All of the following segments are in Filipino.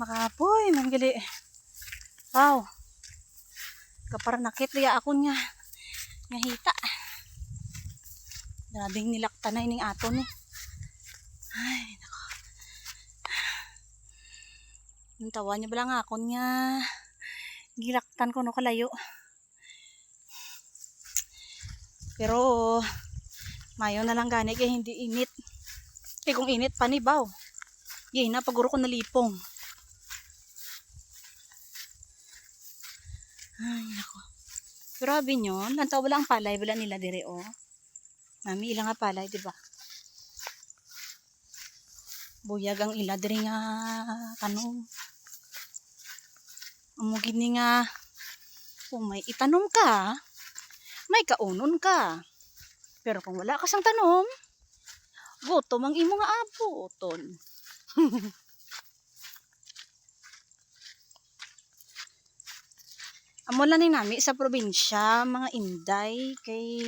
Makapoy manggali. Wow. Kaparanakit liya ako nga hita. Grabing nilakta na ining aton eh. Ay, nako. Ang tawa niya bala nga ako nga gilaktan ko no kalayo. Pero mayo na lang gani kay hindi init. Eh kung init panibaw. Yay na paguro ko nalipong. Ay, nako. Grabe nyon. Lantaw wala ang palay. Wala nila dire, oh. Mami, ilang nga palay, diba? Buyag ang ila dire nga tanong. Amugin ni nga kung may itanom ka, may kaunon ka. Pero kung wala ka sang tanom, gutom ang imo nga abuton. Amo lang ni nami sa probinsya, mga inday, kay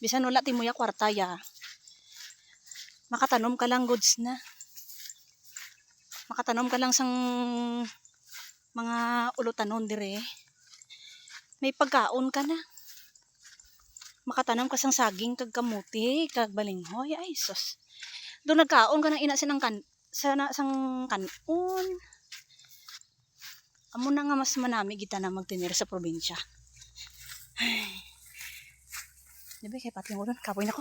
bisan wala timuya kwarta ya. Makatanom ka lang goods na. Makatanom ka lang sang mga ulutanon dire. May pagkaon ka na. Makatanom ka sang saging kag kamuti, kag balinghoy, ay sus. Doon nagkaon ka ng ina sinang sang kanon. Amo na nga mas manami kita na magtinir sa probinsya. Ay. Diba kay pati mo doon, kapoy na ko.